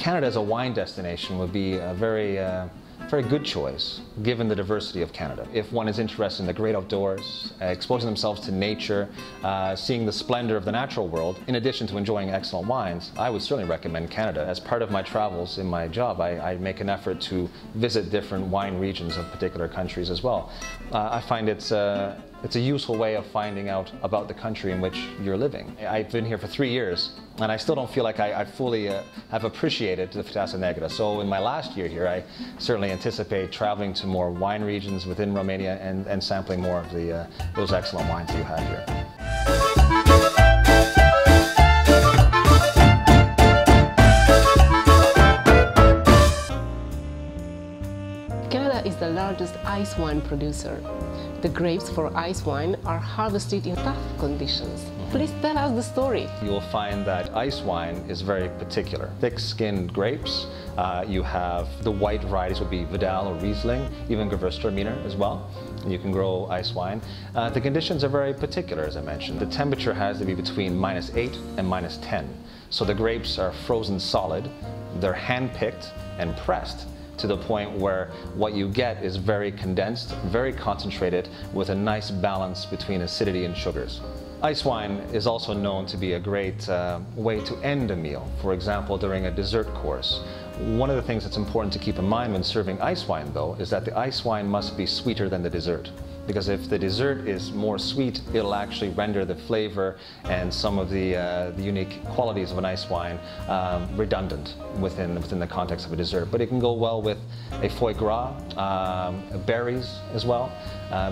Canada as a wine destination would be a very good choice, given the diversity of Canada. If one is interested in the great outdoors, exposing themselves to nature, seeing the splendor of the natural world, in addition to enjoying excellent wines, I would certainly recommend Canada. As part of my travels in my job, I make an effort to visit different wine regions of particular countries as well. I find it's a useful way of finding out about the country in which you're living. I've been here for 3 years, and I still don't feel like I fully have appreciated the Fitasca Negra. So in my last year here, I certainly anticipate traveling to more wine regions within Romania and sampling more of those excellent wines that you have here. Canada is the largest ice wine producer. The grapes for ice wine are harvested in tough conditions. Please tell us the story. You will find that ice wine is very particular. Thick-skinned grapes. You have the white varieties would be Vidal or Riesling, even Gewürztraminer as well. You can grow ice wine. The conditions are very particular, as I mentioned. The temperature has to be between -8 and -10. So the grapes are frozen solid. They're hand-picked and pressed to the point where what you get is very condensed, very concentrated, with a nice balance between acidity and sugars. Ice wine is also known to be a great way to end a meal, for example, during a dessert course. One of the things that's important to keep in mind when serving ice wine, though, is that the ice wine must be sweeter than the dessert. Because if the dessert is more sweet, it'll actually render the flavor and some of the unique qualities of an ice wine redundant within the context of a dessert. But it can go well with a foie gras, berries as well.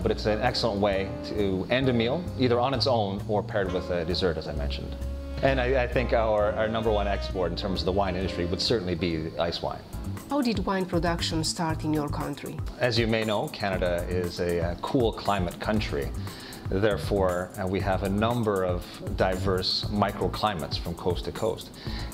But it's an excellent way to end a meal, either on its own or paired with a dessert, as I mentioned. And I think our #1 export in terms of the wine industry would certainly be ice wine. How did wine production start in your country? As you may know, Canada is a cool climate country. Therefore, we have a number of diverse microclimates from coast to coast.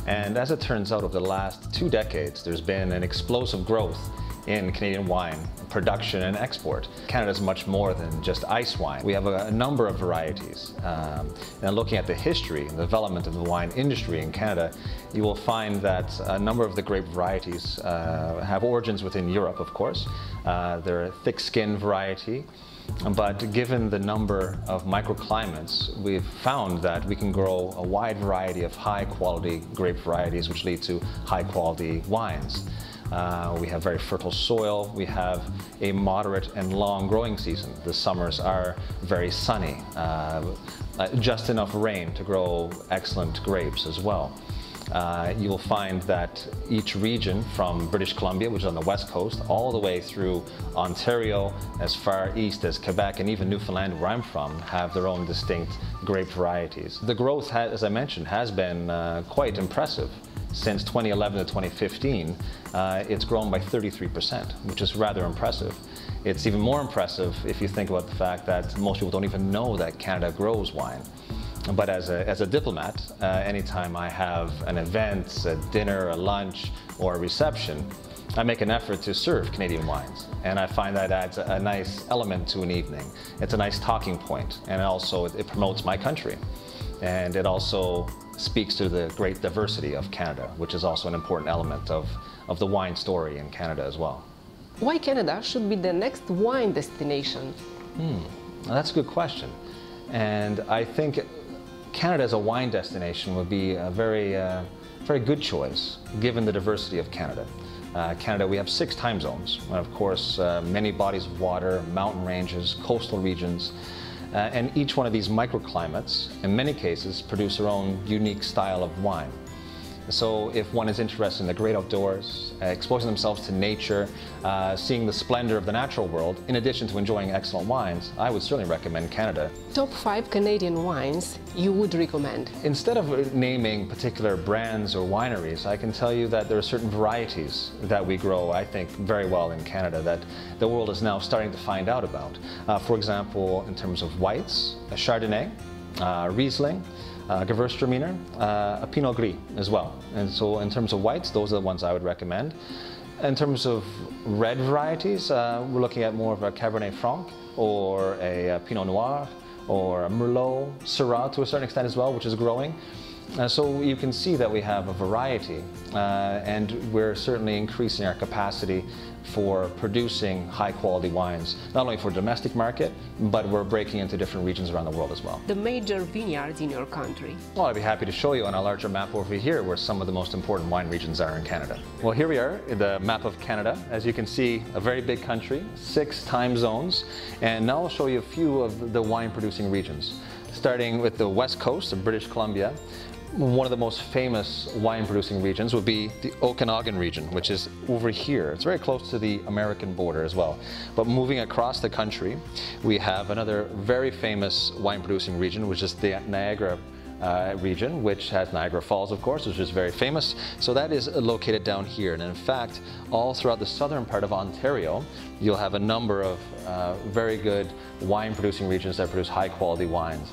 And as it turns out, over the last 2 decades, there's been an explosive growth in Canadian wine production and export. Canada is much more than just ice wine. We have a number of varieties. And looking at the history and development of the wine industry in Canada, you will find that a number of the grape varieties have origins within Europe, of course. They're a thick-skinned variety. But given the number of microclimates, we've found that we can grow a wide variety of high-quality grape varieties, which lead to high-quality wines. We have very fertile soil. We have a moderate and long growing season. The summers are very sunny, just enough rain to grow excellent grapes as well. You will find that each region from British Columbia, which is on the west coast, all the way through Ontario, as far east as Quebec and even Newfoundland, where I'm from, have their own distinct grape varieties. The growth, as I mentioned, has been quite impressive. Since 2011 to 2015, it's grown by 33%, which is rather impressive. It's even more impressive if you think about the fact that most people don't even know that Canada grows wine. But as a diplomat, anytime I have an event, a dinner, a lunch, or a reception, I make an effort to serve Canadian wines. And I find that adds a nice element to an evening. It's a nice talking point, and also it promotes my country. And it also speaks to the great diversity of Canada, which is also an important element of the wine story in Canada as well. Why Canada should be the next wine destination? That's a good question. And I think Canada as a wine destination would be a very good choice, given the diversity of Canada. Canada, we have 6 time zones, and of course many bodies of water, mountain ranges, coastal regions, and each one of these microclimates, in many cases, produce their own unique style of wine. So if one is interested in the great outdoors, exposing themselves to nature, seeing the splendor of the natural world, in addition to enjoying excellent wines, I would certainly recommend Canada. Top 5 Canadian wines you would recommend? Instead of naming particular brands or wineries, I can tell you that there are certain varieties that we grow, I think, very well in Canada that the world is now starting to find out about. For example, in terms of whites, a Chardonnay, Riesling, Gewürztraminer, a Pinot Gris as well. And so in terms of whites, those are the ones I would recommend. In terms of red varieties, we're looking at more of a Cabernet Franc or a Pinot Noir or a Merlot, Syrah to a certain extent as well, which is growing. So you can see that we have a variety, and we're certainly increasing our capacity for producing high-quality wines, not only for domestic market, but we're breaking into different regions around the world as well. The major vineyards in your country? Well, I'd be happy to show you on a larger map over here where some of the most important wine regions are in Canada. Well, here we are, the map of Canada. As you can see, a very big country, 6 time zones, and now I'll show you a few of the wine-producing regions. Starting with the west coast of British Columbia, one of the most famous wine-producing regions would be the Okanagan region, which is over here. It's very close to the American border as well. But moving across the country, we have another very famous wine-producing region, which is the Niagara region, which has Niagara Falls, of course, which is very famous. So that is located down here. And in fact, all throughout the southern part of Ontario, you'll have a number of very good wine-producing regions that produce high-quality wines.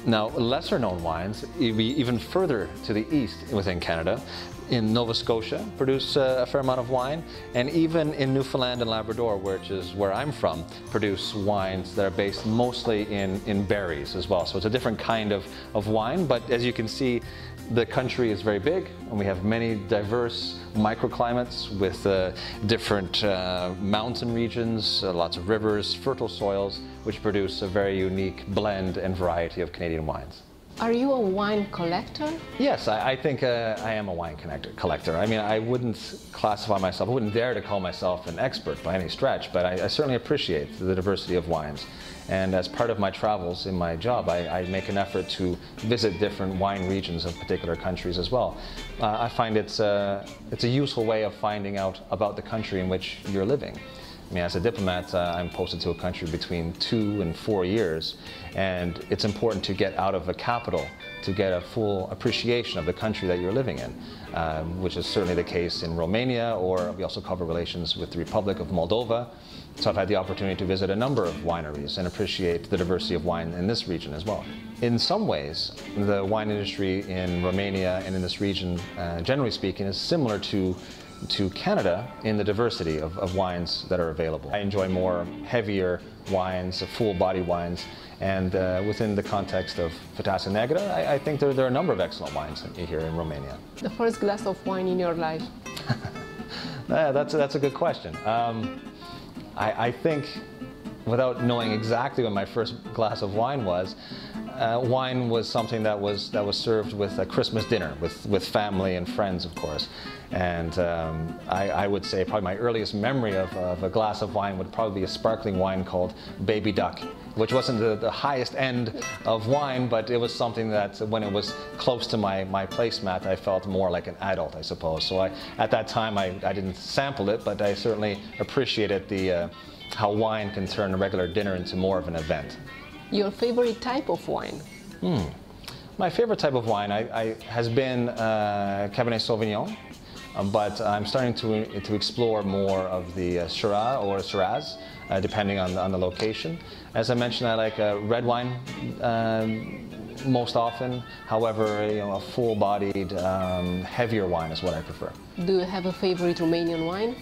Now, lesser-known wines, even further to the east within Canada, in Nova Scotia, produce a fair amount of wine, and even in Newfoundland and Labrador, which is where I'm from, produce wines that are based mostly in berries as well. So it's a different kind of wine, but as you can see, the country is very big, and we have many diverse microclimates with different mountain regions, lots of rivers, fertile soils, which produce a very unique blend and variety of Canadian wines. Are you a wine collector? Yes, I think I am a wine collector. I mean, I wouldn't classify myself, I wouldn't dare to call myself an expert by any stretch, but I certainly appreciate the diversity of wines. And as part of my travels in my job, I make an effort to visit different wine regions of particular countries as well. I find it's a useful way of finding out about the country in which you're living. I mean, as a diplomat, I'm posted to a country between 2 and 4 years, and it's important to get out of a capital to get a full appreciation of the country that you're living in, which is certainly the case in Romania, or we also cover relations with the Republic of Moldova. So I've had the opportunity to visit a number of wineries and appreciate the diversity of wine in this region as well. In some ways, the wine industry in Romania and in this region, generally speaking, is similar to Canada in the diversity of wines that are available. I enjoy more heavier wines, full-body wines, and within the context of Viteață Neagră, I think there are a number of excellent wines here in Romania. The first glass of wine in your life? That's a good question. I think, without knowing exactly when my first glass of wine was something that was served with a Christmas dinner with family and friends, of course. And I would say probably my earliest memory of a glass of wine would probably be a sparkling wine called Baby Duck, which wasn't the highest end of wine, but it was something that when it was close to my placemat, I felt more like an adult, I suppose. So at that time, I didn't sample it, but I certainly appreciated how wine can turn a regular dinner into more of an event. Your favorite type of wine? My favorite type of wine has been Cabernet Sauvignon, but I'm starting to explore more of the Syrah or Shiraz, depending on the location. As I mentioned, I like red wine most often. However, a full-bodied, heavier wine is what I prefer. Do you have a favorite Romanian wine?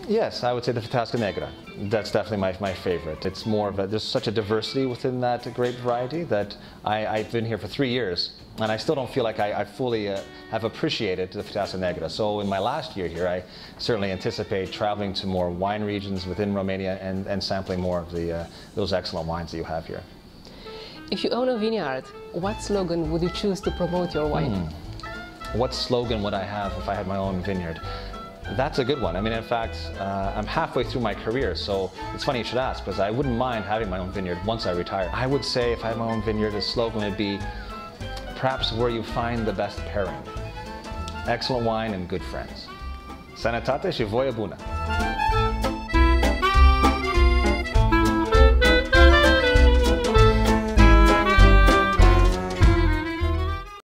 Yes, I would say the Viteață Neagră. That's definitely my favorite. It's more of there's such a diversity within that grape variety that I've been here for 3 years, and I still don't feel like I fully have appreciated the Viteață Neagră. So in my last year here, I certainly anticipate traveling to more wine regions within Romania and sampling more of those excellent wines that you have here. If you own a vineyard, what slogan would you choose to promote your wine? What slogan would I have if I had my own vineyard? That's a good one. I mean, in fact, I'm halfway through my career, so it's funny you should ask, because I wouldn't mind having my own vineyard once I retire. I would say if I had my own vineyard, the slogan would be, perhaps where you find the best pairing. Excellent wine and good friends. Sănătate și voie bună!